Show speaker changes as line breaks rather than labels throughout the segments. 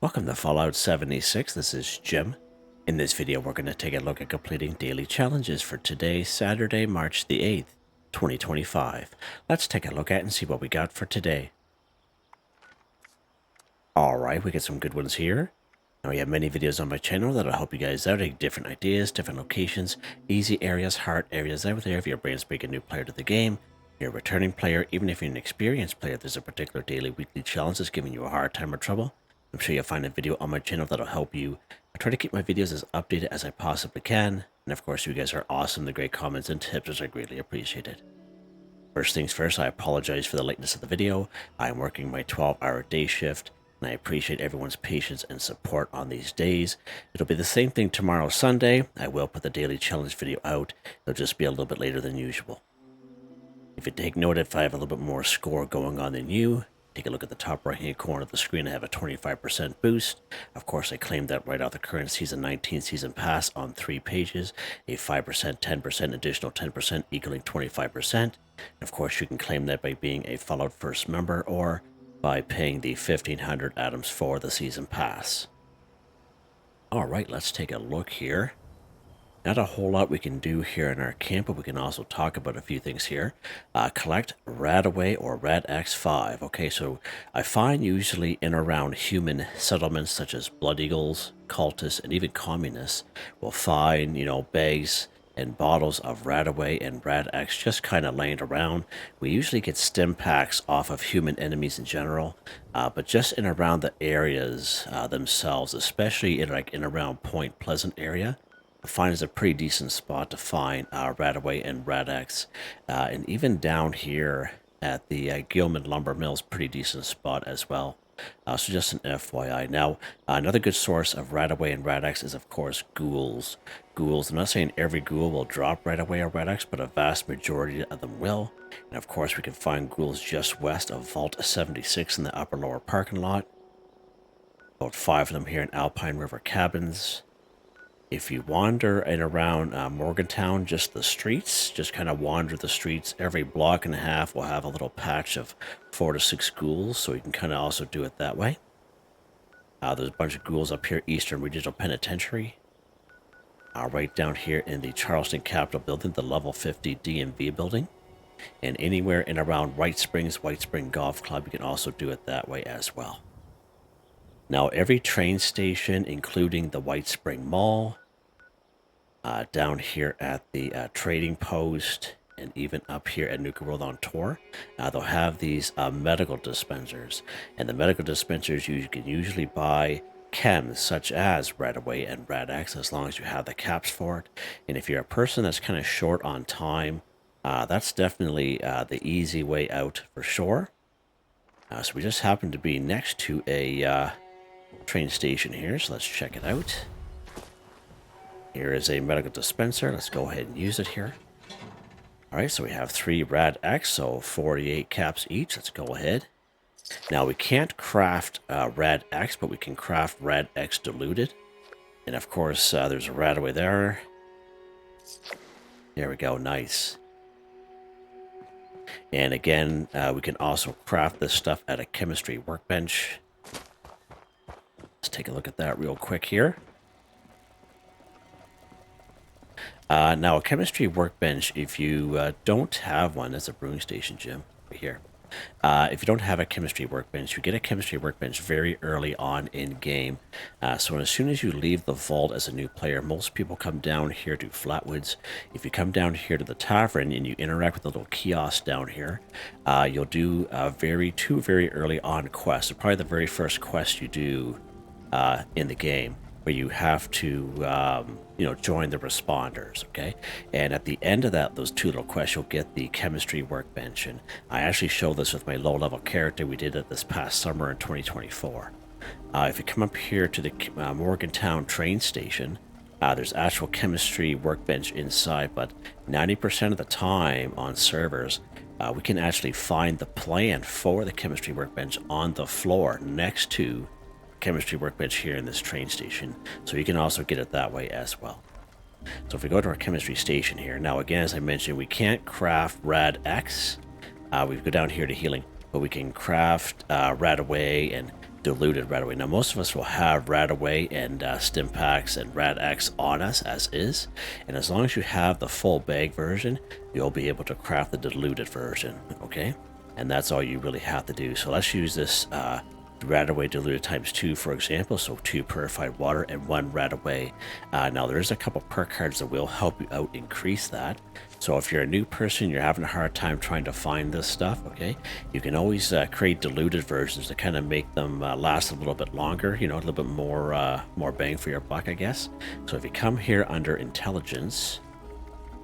Welcome to Fallout 76, this is Jim. In this video we're going to take a look at completing daily challenges for today, Saturday, March the 8th, 2025. Let's take a look at and see what we got for today. Alright, we get some good ones here. Now we have many videos on my channel that'll help you guys out, different ideas, different locations, easy areas, hard areas out there if you're brand spanking new player to the game. You're a returning player, even if you're an experienced player, there's a particular daily, weekly challenge that's giving you a hard time or trouble. I'm sure you'll find a video on my channel that'll help you. I try to keep my videos as updated as I possibly can. And of course, you guys are awesome. The great comments and tips are greatly appreciated. First things first, I apologize for the lateness of the video. I'm working my 12-hour day shift, and I appreciate everyone's patience and support on these days. It'll be the same thing tomorrow, Sunday. I will put the daily challenge video out. It'll just be a little bit later than usual. If you take note, if I have a little bit more score going on than you, take a look at the top right-hand corner of the screen. I have a 25% boost. Of course, I claimed that right off the current Season 19 Season Pass on 3 pages. A 5%, 10%, additional 10% equaling 25%. And of course, you can claim that by being a Fallout First member or by paying the 1,500 atoms for the Season Pass. Alright, let's take a look here. Not a whole lot we can do here in our camp, but we can also talk about a few things here. Collect RadAway or Rad-X 5. Okay, so I find usually in around human settlements such as Blood Eagles, cultists, and even communists will find, bags and bottles of RadAway and Rad-X just kind of laying around. We usually get stim packs off of human enemies in general, but just in around the areas themselves, especially in around Point Pleasant area, I find it's a pretty decent spot to find RadAway and Rad-X, and even down here at the Gilman Lumber Mill's pretty decent spot as well. So just an FYI. Now, another good source of RadAway and Rad-X is, of course, ghouls. I'm not saying every ghoul will drop RadAway or Rad-X, but a vast majority of them will. And of course, we can find ghouls just west of Vault 76 in the upper lower parking lot. About 5 of them here in Alpine River Cabins. If you wander in around Morgantown, just the streets, just kind of wander the streets, every block and a half will have a little patch of 4 to 6 ghouls, so you can kind of also do it that way. There's a bunch of ghouls up here, Eastern Regional Penitentiary. Right down here in the Charleston Capitol Building, the Level 50 DMV building. And anywhere in around White Spring Golf Club, you can also do it that way as well. Now, every train station, including the White Spring Mall, down here at the Trading Post, and even up here at Nuka World on Tour, they'll have these medical dispensers. And the medical dispensers, you can usually buy chems such as RadAway and Rad-X as long as you have the caps for it. And if you're a person that's kind of short on time, that's definitely the easy way out for sure. So we just happen to be next to a train station here, so let's check it out. Here is a medical dispenser. Let's go ahead and use it here. Alright, so we have 3 Rad-X, so 48 caps each. Let's go ahead. Now, we can't craft Rad-X, but we can craft Rad-X diluted. And of course, there's a RadAway there. There we go, nice. And again, we can also craft this stuff at a chemistry workbench. Let's take a look at that real quick here. Now, a chemistry workbench, if you don't have one, that's a brewing station, Jim, right here. If you don't have a chemistry workbench, you get a chemistry workbench very early on in game. So as soon as you leave the vault as a new player, most people come down here to Flatwoods. If you come down here to the tavern and you interact with the little kiosk down here, you'll do two very early on quests. So probably the very first quest you do in the game, where you have to join the responders. Okay, and at the end of those 2 little quests, you'll get the chemistry workbench. And I actually showed this with my low-level character. We did it this past summer in 2024. If you come up here to the Morgantown train station, there's actual chemistry workbench inside, but 90% of the time on servers, we can actually find the plan for the chemistry workbench on the floor next to chemistry workbench here in this train station, so you can also get it that way as well. So if we go to our chemistry station here, now again, as I mentioned, we can't craft Rad-X. We go down here to healing, but we can craft RadAway and diluted RadAway. Now, most of us will have RadAway and Stimpaks and Rad-X on us as is, and as long as you have the full bag version, you'll be able to craft the diluted version, okay? And that's all you really have to do. So let's use this RadAway diluted times 2, for example, so 2 purified water and 1 RadAway. Now, there's a couple perk cards that will help you out increase that. So if you're a new person, you're having a hard time trying to find this stuff, okay, you can always create diluted versions to kind of make them last a little bit longer, you know, a little bit more bang for your buck, I guess. So if you come here under intelligence,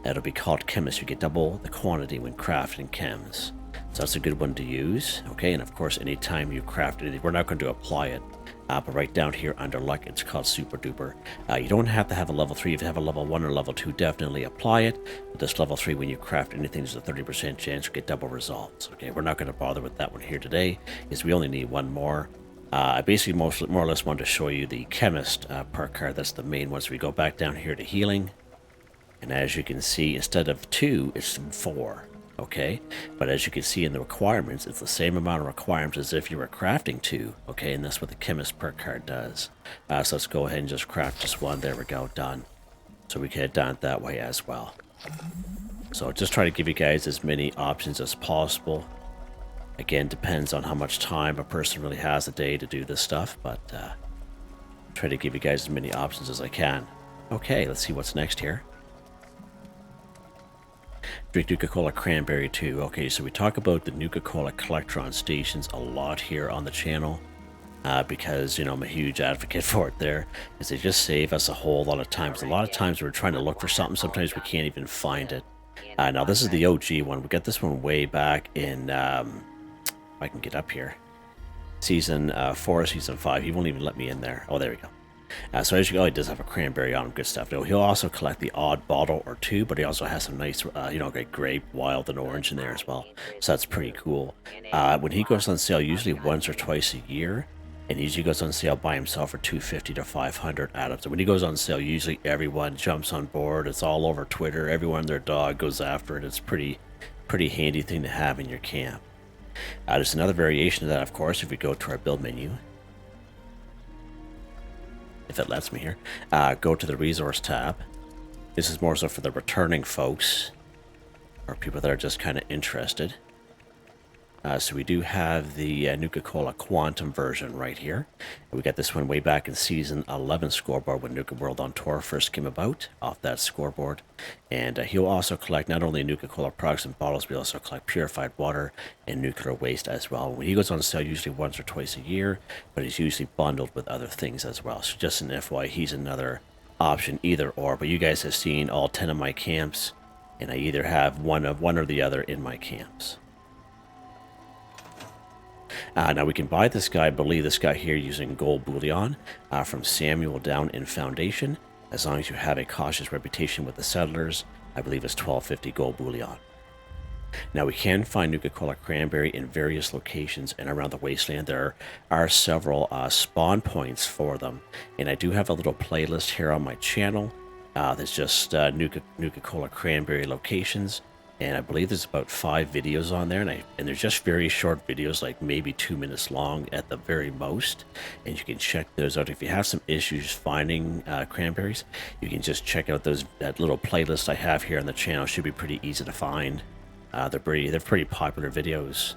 it'll be called chemist. You get double the quantity when crafting chems. So that's a good one to use, okay? And of course, anytime you craft it, we're not going to apply it, but right down here under luck, it's called super duper. You don't have to have a level 3. If you have a level 1 or level 2, definitely apply it. But this level 3, when you craft anything, there's a 30% chance you get double results, okay? We're not going to bother with that one here today, because we only need one more. I basically more or less wanted to show you the chemist perk card. That's the main one. So we go back down here to healing, and as you can see, instead of 2, it's 4. Okay, but as you can see in the requirements, it's the same amount of requirements as if you were crafting 2, okay, and that's what the chemist perk card does. So let's go ahead and just craft just 1. There we go, done. So we can have done it that way as well. So just try to give you guys as many options as possible. Again, depends on how much time a person really has a day to do this stuff, but try to give you guys as many options as I can. Okay, let's see what's next here. Drink Nuka-Cola Cranberry too. Okay, so we talk about the Nuka-Cola Collectron stations a lot here on the channel because, you know, I'm a huge advocate for it there, because they just save us a whole lot of times. A lot of times we're trying to look for something, sometimes we can't even find it. Now, this is the OG one. We got this one way back in, if I can get up here, Season 4, Season 5. He won't even let me in there. Oh, there we go. So as you go, he does have a cranberry on him, good stuff. He'll also collect the odd bottle or 2, but he also has some nice, you know, like grape, wild, and orange in there as well. So that's pretty cool. When he goes on sale, usually once or twice a year, and he usually goes on sale by himself for $250 to $500 out of it. So when he goes on sale, usually everyone jumps on board. It's all over Twitter. Everyone and their dog goes after it. It's pretty handy thing to have in your camp. There's another variation of that, of course, if we go to our build menu. If it lets me here, go to the resource tab. This is more so for the returning folks or people that are just kind of interested. So we do have the Nuka-Cola Quantum version right here. And we got this one way back in Season 11 scoreboard when Nuka World on Tour first came about, off that scoreboard. And he'll also collect not only Nuka-Cola products and bottles, but also collect purified water and nuclear waste as well. When he goes on sale, usually once or twice a year, but he's usually bundled with other things as well. So just an FYI, he's another option, either or. But you guys have seen all 10 of my camps, and I either have one or the other in my camps. Now we can buy this guy, I believe this guy here, using gold bullion from Samuel down in Foundation. As long as you have a cautious reputation with the settlers, I believe it's 1250 gold bullion. Now we can find Nuka-Cola Cranberry in various locations and around the wasteland. There are several spawn points for them, and I do have a little playlist here on my channel. There's just Nuka-Cola Cranberry locations. And I believe there's about 5 videos on there, and they're just very short videos, like maybe 2 minutes long at the very most. And you can check those out. If you have some issues finding cranberries, you can just check out that little playlist I have here on the channel. Should be pretty easy to find. They're pretty popular videos.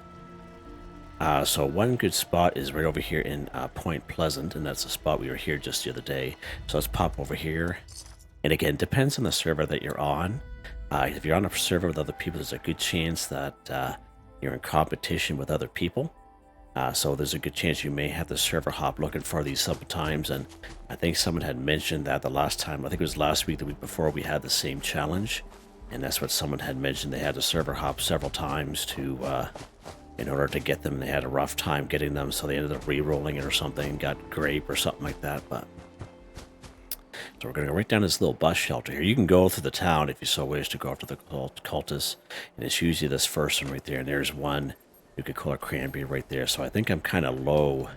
So one good spot is right over here in Point Pleasant, and that's the spot we were here just the other day. So let's pop over here. And again, depends on the server that you're on. If you're on a server with other people, there's a good chance that you're in competition with other people. So there's a good chance you may have the server hop looking for these sometimes. And I think someone had mentioned that the last time, I think it was last week, the week before, we had the same challenge. And that's what someone had mentioned. They had to server hop several times to in order to get them. They had a rough time getting them, so they ended up re-rolling it or something, got grape or something like that. But so we're going to go right down this little bus shelter here. You can go through the town if you so wish to go after the cultists. And it's usually this first one right there. And there's one Nuka-Cola Cranberry right there. So I think I'm kind of low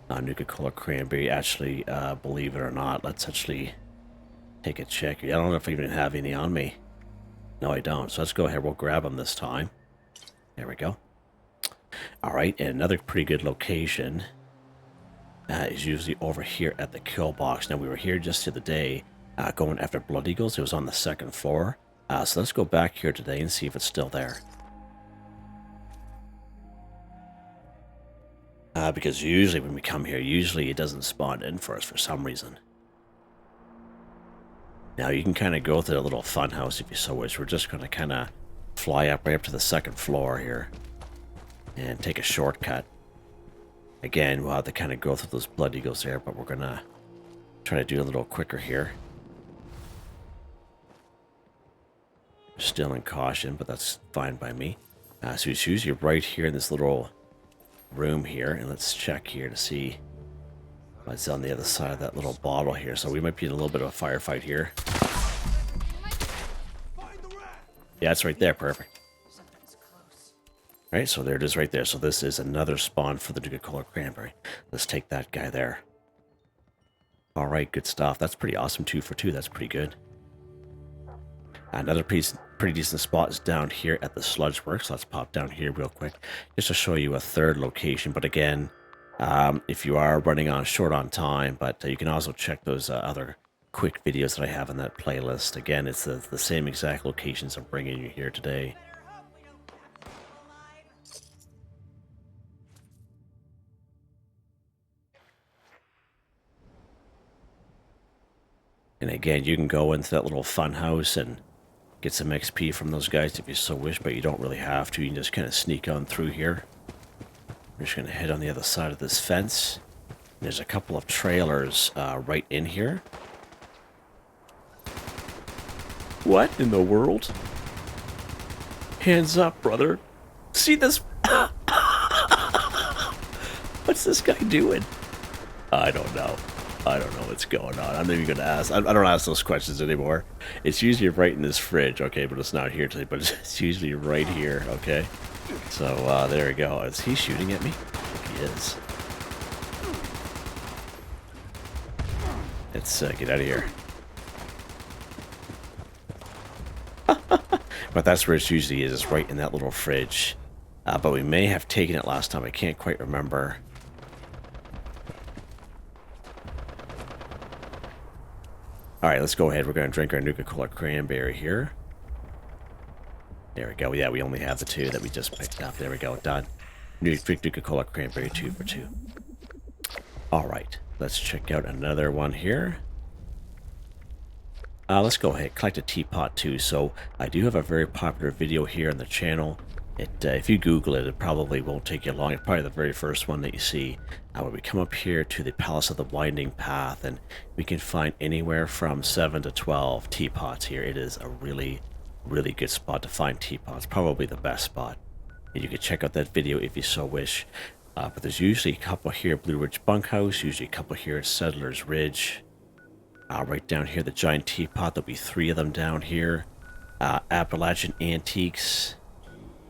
on Nuka-Cola Cranberry. Actually, believe it or not, let's actually take a check. I don't know if I even have any on me. No, I don't. So let's go ahead. We'll grab them this time. There we go. All right. And another pretty good location is usually over here at the kill box. Now, we were here just the other day going after Blood Eagles. It was on the second floor. So let's go back here today and see if it's still there. Because usually when we come here, usually it doesn't spawn in for us for some reason. Now, you can kind of go to the little fun house if you so wish. We're just going to kind of fly up right up to the second floor here and take a shortcut. Again, we'll have to kind of go through those Blood Eagles there, but we're going to try to do a little quicker here. Still in caution, but that's fine by me. So it's usually right here in this little room here, and let's check here to see what's on the other side of that little bottle here. So we might be in a little bit of a firefight here. Yeah, it's right there. Perfect. Right, so there it is right there. So this is another spawn for the Nuka-Cola Cranberry. Let's take that guy there. All right, good stuff. That's pretty awesome. 2 for 2. That's pretty good. Another pretty decent spot is down here at the Sludge Works. Let's pop down here real quick just to show you a third location. But again, if you are running on short on time, but you can also check those other quick videos that I have in that playlist. Again, it's the same exact locations I'm bringing you here today. And again, you can go into that little fun house and get some XP from those guys if you so wish, but you don't really have to. You can just kind of sneak on through here. We're just going to head on the other side of this fence. There's a couple of trailers right in here. What in the world? Hands up, brother. See this? What's this guy doing? I don't know. I don't know what's going on. I'm not even going to ask. I don't ask those questions anymore. It's usually right in this fridge, okay, but it's not here today, but it's usually right here, okay? So, there we go. Is he shooting at me? I think he is. Let's get out of here. But that's where it usually is. It's right in that little fridge. But we may have taken it last time. I can't quite remember. Alright, let's go ahead. We're going to drink our Nuka-Cola Cranberry here. There we go. Yeah, we only have the 2 that we just picked up. There we go. Done. Drink Nuka-Cola Cranberry 2 for 2. Alright, let's check out another one here. Let's go ahead. Collect a teapot too. So, I do have a very popular video here on the channel. If you Google it, it probably won't take you long. It's probably the very first one that you see. Where we come up here to the Palace of the Winding Path, and we can find anywhere from 7 to 12 teapots here. It is a really, really good spot to find teapots. Probably the best spot. And you can check out that video if you so wish. But there's usually a couple here at Blue Ridge Bunkhouse. Usually a couple here at Settlers Ridge. Right down here, the Giant Teapot. There'll be 3 of them down here. Appalachian Antiques.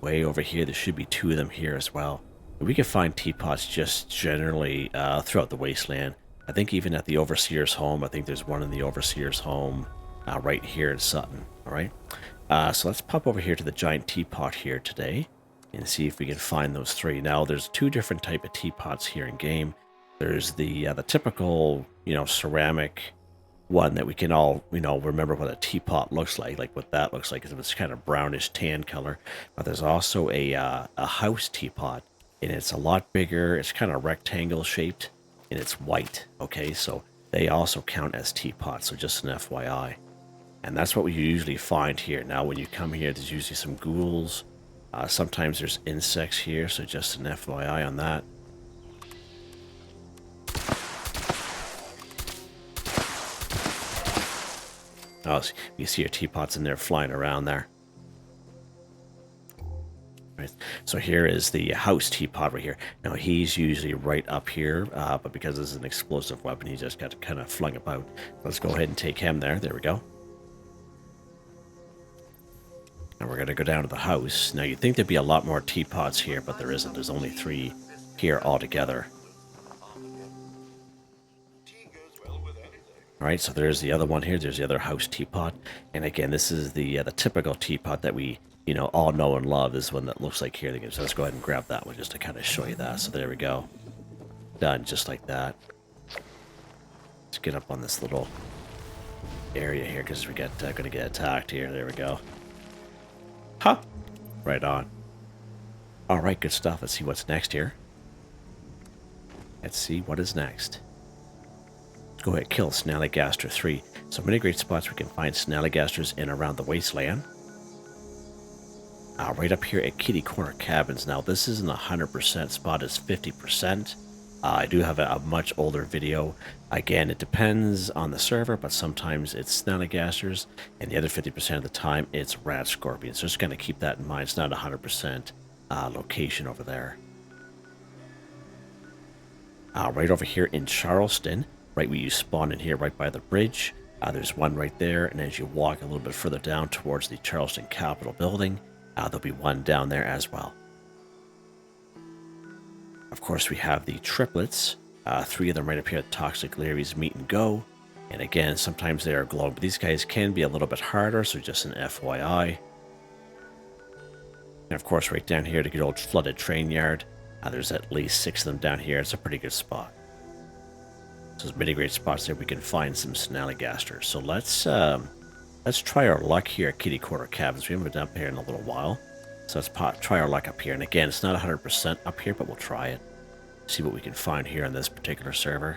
Way over here, there should be 2 of them here as well. We can find teapots just generally throughout the wasteland. I think even at the Overseer's home. I think there's one in the Overseer's home right here in Sutton. Alright, so let's pop over here to the Giant Teapot here today and see if we can find those 3. Now, there's 2 different type of teapots here in game. There's the typical, ceramic one that we can all, remember what a teapot looks like what that looks like. It's kind of brownish tan color. But there's also a house teapot, and it's a lot bigger. It's kind of rectangle shaped, and it's white. Okay, so they also count as teapots. So just an FYI, and that's what we usually find here. Now, when you come here, there's usually some ghouls. Sometimes there's insects here. So just an FYI on that. Oh, you see your teapots in there flying around there. Right. So here is the house teapot right here. Now, he's usually right up here, but because this is an explosive weapon, he just got kind of flung about. Let's go ahead and take him there. There we go. And we're going to go down to the house. Now, you'd think there'd be a lot more teapots here, but there isn't. There's only 3 here altogether. Alright, so there's the other one here. There's the other house teapot. And again, this is the typical teapot that we, all know and love. This is one that looks like here. So let's go ahead and grab that one just to kind of show you that. So there we go. Done, just like that. Let's get up on this little area here because we got going to get attacked here. There we go. Huh. Right on. All right, good stuff. Let's see what's next here. Let's see what is next. Let's go ahead and kill Snallygaster 3. So many great spots we can find Snallygasters in around the wasteland. Right up here at Kitty Corner Cabins. Now, this isn't 100% spot, it's 50%. I do have a much older video. Again, it depends on the server, but sometimes it's Snallygasters, and the other 50% of the time, it's Rad Scorpions. So just kind of keep that in mind. It's not 100% location over there. Right over here in Charleston, right where you spawn in here, right by the bridge. There's one right there, and as you walk a little bit further down towards the Charleston Capitol building, there'll be one down there as well. Of course, we have the triplets. 3 of them right up here at Toxic Larry's Meet and Go. And again, sometimes they are glowing, but these guys can be a little bit harder, so just an FYI. And of course, right down here, the good old flooded train yard. There's at least 6 of them down here. It's a pretty good spot. So there's many great spots there. We can find some Snallygasters. So let's try our luck here at Kitty Corner Cabins. We haven't been up here in a little while. So let's try our luck up here. And again, it's not 100% up here, but we'll try it. See what we can find here on this particular server.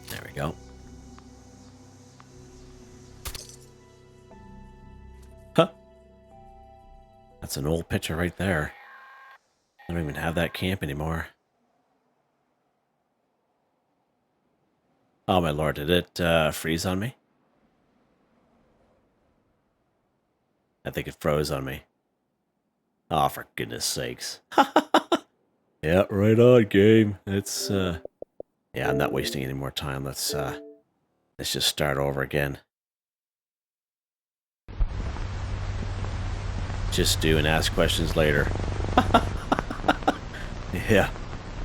There we go. Huh. That's an old picture right there. I don't even have that camp anymore. Oh my lord, did it freeze on me? I think it froze on me. Oh, for goodness sakes. Yeah, right on, game. It's, yeah, I'm not wasting any more time. Let's just start over again. Just do and ask questions later. Yeah.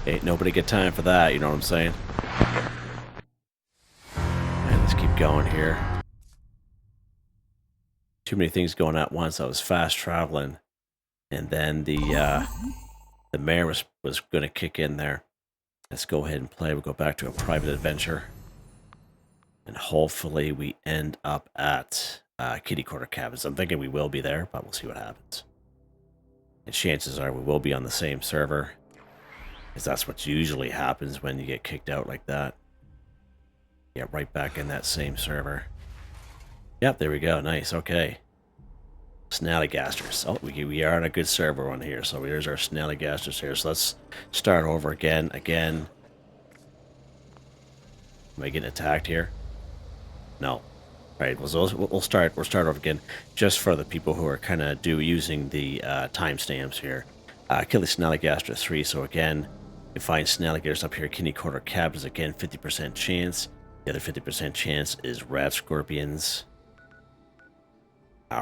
Ain't nobody got time for that, you know what I'm saying? Alright, let's keep going here. Too many things going at once. I was fast traveling, and then the mayor was going to kick in there. Let's go ahead and play. We'll go back to a private adventure, and hopefully we end up at Kitty Corner Cabins. I'm thinking we will be there, but we'll see what happens. And chances are we will be on the same server, because that's what usually happens when you get kicked out like that. Yeah, right back in that same server. Yep, there we go. Nice. Okay. Snallygasters. Oh, we are on a good server one here. So here's our Snallygasters here. So let's start over again. Am I getting attacked here? No. All right. We'll start over again, just for the people who are kind of using the timestamps here. Kill the Snallygaster 3. So again, you find Snallygaters up here. Kitty Corner Cabins again. 50% chance. The other 50% chance is Rat Scorpions.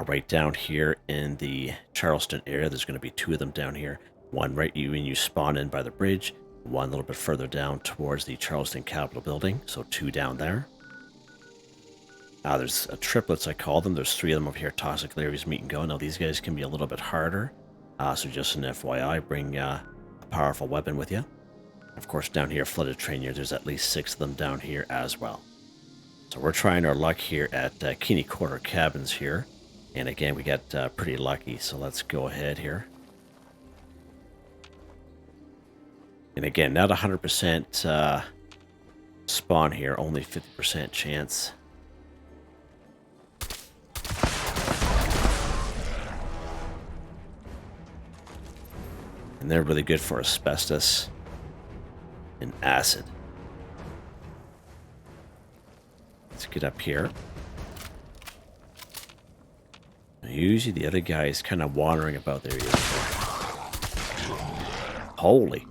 Right down here in the Charleston area, there's going to be 2 of them down here. One right when you spawn in by the bridge, one a little bit further down towards the Charleston Capitol building, so 2 down there. There's triplets, I call them. There's 3 of them over here, Toxic Larry's Meet and Go. Now, these guys can be a little bit harder, so just an FYI, bring a powerful weapon with you. Of course, down here, flooded train here, there's at least 6 of them down here as well. So we're trying our luck here at Kitty Corner Cabins here. And again, we got pretty lucky, so let's go ahead here. And again, not 100% spawn here, only 50% chance. And they're really good for asbestos and acid. Let's get up here. Usually the other guy is kind of wandering about there. Holy.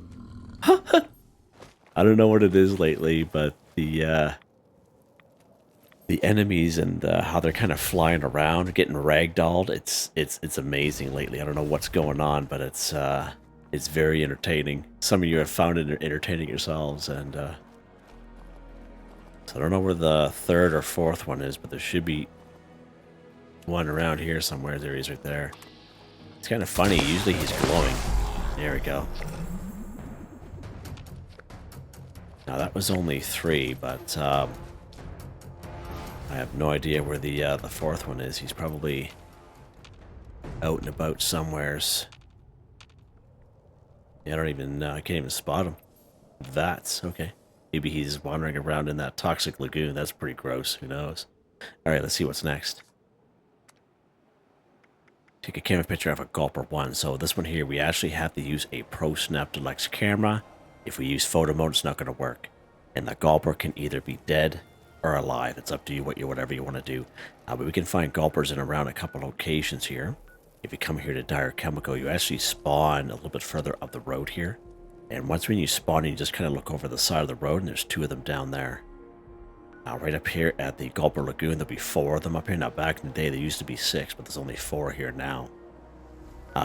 I don't know what it is lately, but the enemies and how they're kind of flying around, getting ragdolled, it's amazing lately. I don't know what's going on, but it's very entertaining. Some of you have found it entertaining yourselves, and so I don't know where the 3rd or 4th one is, but there should be one around here somewhere. There he is right there. It's kind of funny. Usually he's glowing. There we go. Now that was only 3, but I have no idea where the 4th one is. He's probably out and about somewheres. Yeah, I don't even I can't even spot him. That's okay. Maybe he's wandering around in that toxic lagoon. That's pretty gross. Who knows? All right, let's see what's next. Take a camera picture of a Gulper 1. So this one here, we actually have to use a Pro Snap Deluxe camera. If we use photo mode, it's not going to work. And the Gulper can either be dead or alive. It's up to you, whatever you want to do. But we can find Gulpers in around a couple locations here. If you come here to Dire Chemical, you actually spawn a little bit further up the road here. And once when you spawn, you just kind of look over the side of the road, and there's 2 of them down there. Right up here at the Gulper Lagoon, there'll be 4 of them up here. Now, back in the day, there used to be 6, but there's only 4 here now.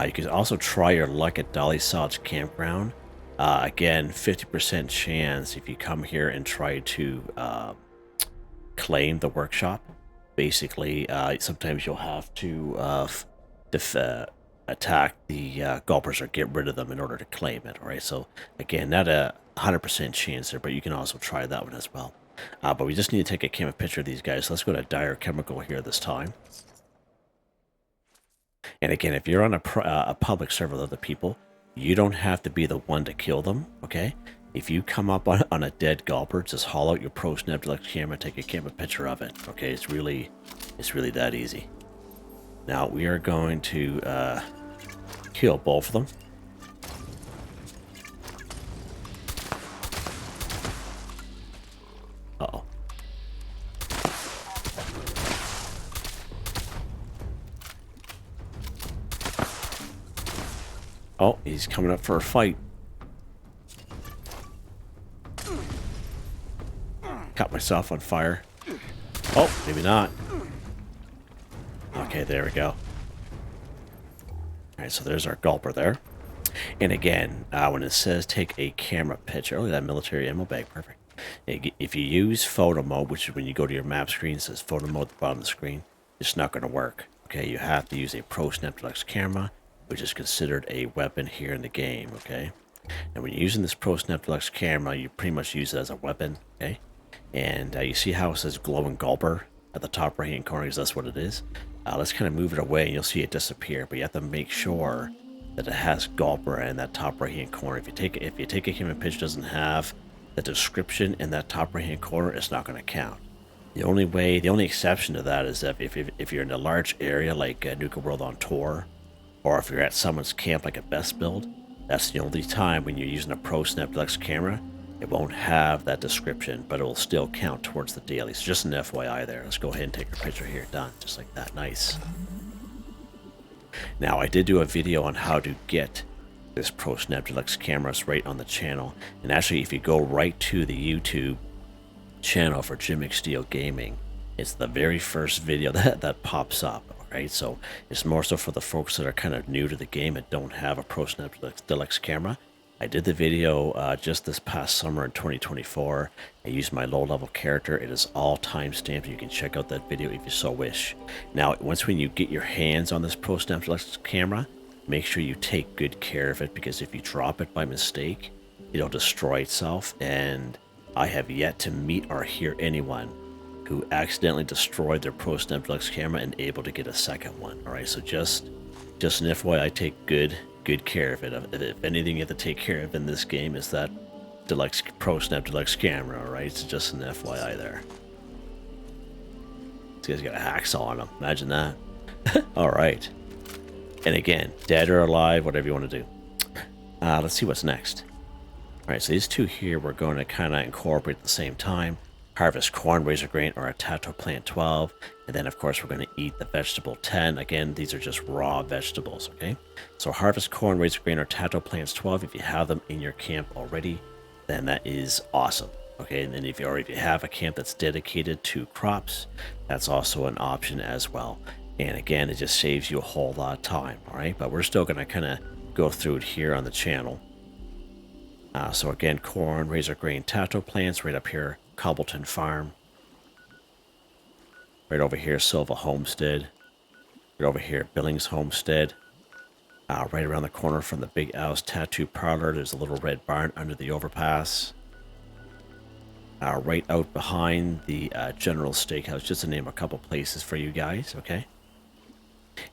You can also try your luck at Dolly Sod's Campground. Again, 50% chance if you come here and try to claim the workshop. Basically, sometimes you'll have to attack the Gulpers or get rid of them in order to claim it. All right, so again, not a 100% chance there, but you can also try that one as well. But we just need to take a camera picture of these guys. So let's go to Dire Chemical here this time. And again, if you're on a public server with other people, you don't have to be the one to kill them, okay? If you come up on a dead Gulper, just haul out your Pro Snap Deluxe camera, take a camera picture of it, okay? It's really that easy. Now, we are going to kill both of them. Uh-oh. Oh, he's coming up for a fight. Caught myself on fire. Oh, maybe not. Okay, there we go. Alright, so there's our Gulper there. And again, when it says take a camera picture, oh, that military ammo bag, perfect. If you use photo mode, which is when you go to your map screen, it says photo mode at the bottom of the screen, it's not going to work. Okay, you have to use a Pro Snap Deluxe camera, which is considered a weapon here in the game, okay? And when you're using this Pro Snap Deluxe camera, you pretty much use it as a weapon, okay? And you see how it says glowing Gulper at the top right hand corner, because that's what it is. Let's kind of move it away and you'll see it disappear, but you have to make sure that it has Gulper in that top right hand corner. If you take a camera picture doesn't have the description in that top right hand corner, it's not going to count. The only exception to that is that if you're in a large area like Nuka World on tour, or if you're at someone's camp like a best build, that's the only time when you're using a Pro Snap Deluxe camera, it won't have that description, but it will still count towards the daily. So just an FYI there. Let's go ahead and take a picture here. Done. Just like that. Nice. Now, I did do a video on how to get this Pro Snap Deluxe cameras right on the channel. And actually, if you go right to the YouTube channel for Jim McSteel Gaming, it's the very first video that pops up. Right, so it's more so for the folks that are kind of new to the game and don't have a Pro Snap Deluxe camera. I did the video just this past summer in 2024. I used my low-level character. It is all time-stamped. You can check out that video if you so wish. Now, when you get your hands on this Pro Snap Deluxe camera, make sure you take good care of it, because if you drop it by mistake, it'll destroy itself. And I have yet to meet or hear anyone who accidentally destroyed their Pro Snap Deluxe camera and able to get a second one. All right, so just an FYI, I take good care of it. If anything you have to take care of in this game is that Pro Snap Deluxe camera. All right, so just an FYI there. This guy's got a hacksaw on him. Imagine that. All right, and again, dead or alive, whatever you want to do. Let's see what's next. All right, so these 2 here we're going to kind of incorporate at the same time. Harvest corn, Razorgrain, or a Tato plant 12. And then, of course, we're going to eat the vegetable 10. Again, these are just raw vegetables, okay? So harvest corn, Razorgrain, or Tato plants 12. If you have them in your camp already, then that is awesome, okay? And then if you have a camp that's dedicated to crops, that's also an option as well. And again, it just saves you a whole lot of time, all right? But we're still going to kind of go through it here on the channel. So again, corn, Razorgrain, Tato plants right up here. Cobbleton Farm. Right over here, Silva Homestead. Right over here, Billings Homestead. Right around the corner from the Big Al's Tattoo Parlor, there's a little red barn under the overpass. Right out behind the General Steakhouse, just to name a couple places for you guys, okay?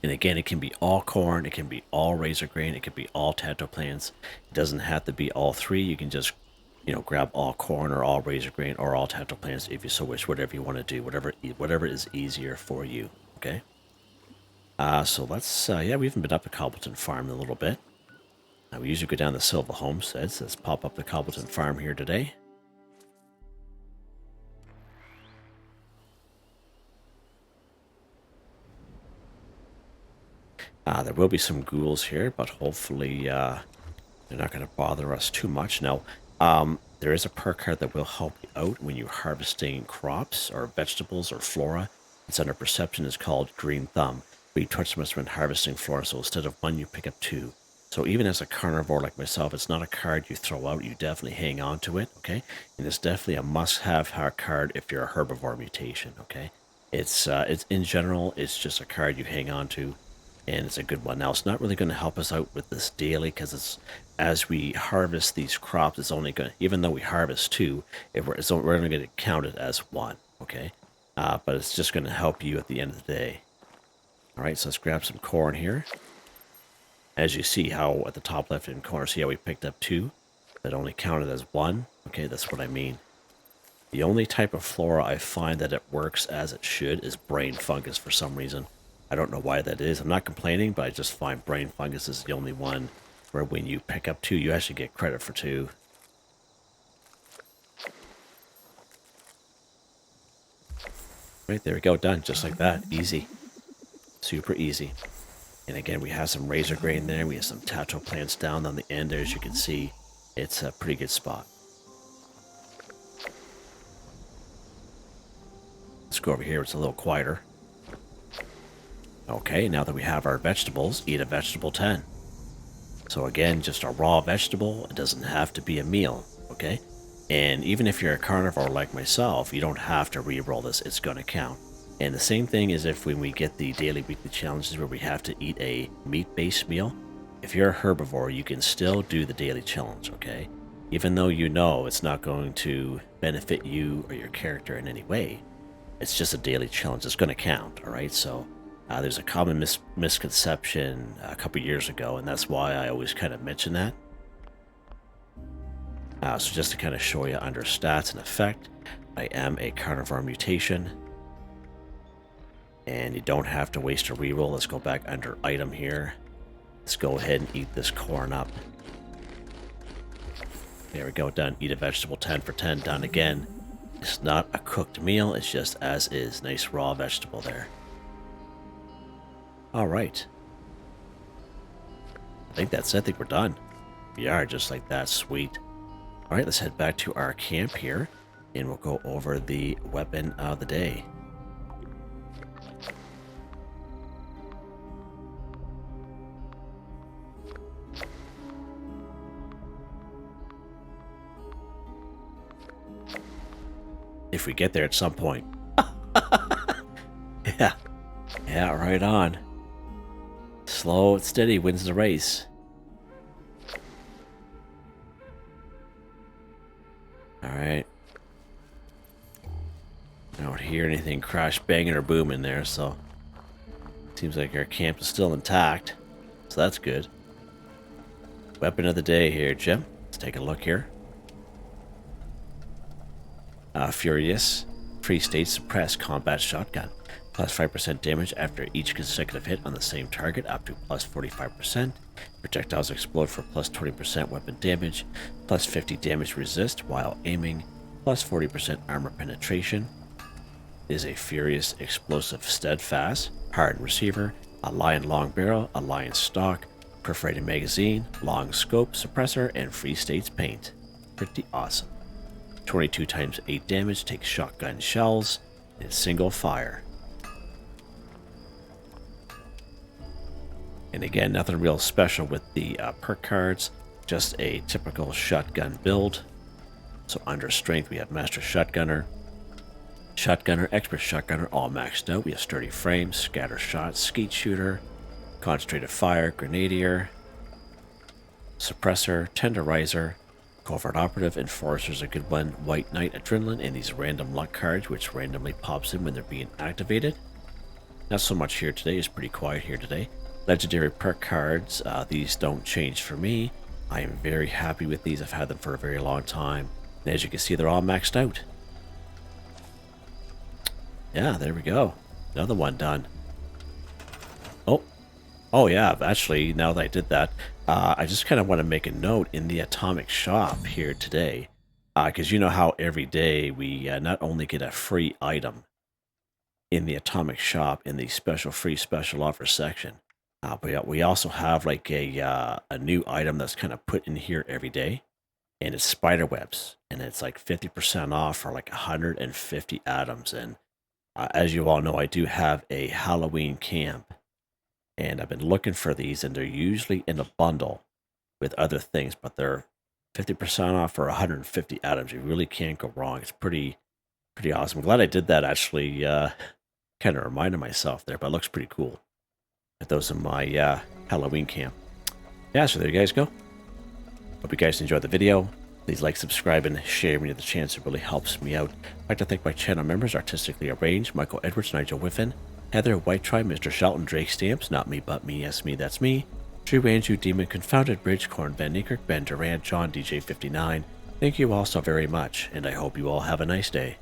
And again, it can be all corn, it can be all Razorgrain, it can be all Tato plants. It doesn't have to be all three. You can just, grab all corn or all Razorgrain or all Tato plants if you so wish, whatever you want to do, whatever is easier for you, okay? So let's, yeah, we haven't been up to Cobbleton Farm in a little bit. We usually go down to Silva Homesteads. Let's pop up the Cobbleton Farm here today. There will be some ghouls here, but hopefully they're not going to bother us too much. Now, there is a perk card that will help you out when you're harvesting crops or vegetables or flora. It's under perception. It's called Green Thumb. But you touch them when harvesting flora, so instead of one, you pick up two. So even as a carnivore like myself, it's not a card you throw out. You definitely hang on to it, okay? And it's definitely a must-have card if you're a herbivore mutation, okay? It's in general, it's just a card you hang on to, and it's a good one. Now, it's not really going to help us out with this daily, because it's, as we harvest these crops, it's only going to, even though we harvest two, we're only going to count it as one, okay? But it's just going to help you at the end of the day. All right, so let's grab some corn here. As you see how at the top left-hand corner, see how we picked up two? That only counted as one? Okay, that's what I mean. The only type of flora I find that it works as it should is brain fungus for some reason. I don't know why that is. I'm not complaining, but I just find brain fungus is the only one where when you pick up two, you actually get credit for two. Right, there we go, done. Just like that. Easy. Super easy. And again, we have some Razorgrain there. We have some Tato plants down on the end there. As you can see, it's a pretty good spot. Let's go over here. It's a little quieter. Okay, now that we have our vegetables, eat a vegetable 10. So again, just a raw vegetable. It doesn't have to be a meal, okay? And even if you're a carnivore like myself, you don't have to re-roll this. It's going to count. And the same thing is if when we get the daily weekly challenges where we have to eat a meat-based meal, if you're a herbivore, you can still do the daily challenge, okay? Even though you know it's not going to benefit you or your character in any way, it's just a daily challenge. It's going to count, all right? So there's a common misconception a couple years ago, and that's why I always kind of mention that. So just to kind of show you under stats and effect, I am a carnivore mutation. And you don't have to waste a reroll. Let's go back under item here. Let's go ahead and eat this corn up. There we go, done. Eat a vegetable 10 for 10, done again. It's not a cooked meal, it's just as is. Nice raw vegetable there. Alright. I think that's it. I think we're done. We are, just like that. Sweet. Alright, let's head back to our camp here, and we'll go over the weapon of the day. If we get there at some point. Yeah. Yeah, right on. Slow and steady wins the race. Alright. I don't hear anything crash banging or booming there, so seems like our camp is still intact. So that's good. Weapon of the day here, Jim. Let's take a look here. Furious. Free state suppressed combat shotgun. Plus 5% damage after each consecutive hit on the same target, up to plus 45%. Projectiles explode for plus 20% weapon damage, plus 50 damage resist while aiming, plus 40% armor penetration. Is a furious, explosive, steadfast, hardened receiver, a lion long barrel, a lion stock, perforated magazine, long scope, suppressor, and free states paint. Pretty awesome. 22 times 8 damage, takes shotgun shells, and single fire. And again, nothing real special with the perk cards, just a typical shotgun build. So under strength, we have Master Shotgunner, Shotgunner, Expert Shotgunner, all maxed out. We have Sturdy Frame, Scatter Shot, Skeet Shooter, Concentrated Fire, Grenadier, Suppressor, Tenderizer, Covert Operative, Enforcer's a good one, White Knight, Adrenaline, and these random luck cards, which randomly pops in when they're being activated. Not so much here today, it's pretty quiet here today. Legendary perk cards, these don't change for me. I am very happy with these, I've had them for a very long time. And as you can see, they're all maxed out. Yeah, there we go. Another one done. Oh yeah, actually, now that I did that, I just kind of want to make a note in the Atomic Shop here today. Because you know how every day we not only get a free item in the Atomic Shop in the free special offer section, but we also have like a new item that's kind of put in here every day. And it's spider webs. And it's like 50% off for like 150 items. And as you all know, I do have a Halloween camp. And I've been looking for these, and they're usually in a bundle with other things, but they're 50% off for 150 items. You really can't go wrong. It's pretty awesome. I'm glad I did that, actually. Kind of reminded myself there, but it looks pretty cool. Get those in my Halloween camp. Yeah, so there you guys go. Hope you guys enjoyed the video. Please like, subscribe, and share when you have the chance. It really helps me out. I'd like to thank my channel members, Artistically Arranged, Michael Edwards, Nigel Wiffen, Heather, Whitetribe, Mr. Shelton, Drake Stamps, Not Me But Me, Yes Me, That's Me, True Andrew, Demon, Confoundedbridge, Corne van Niekerk, Ben Durant, John, DJ59. Thank you all so very much, and I hope you all have a nice day.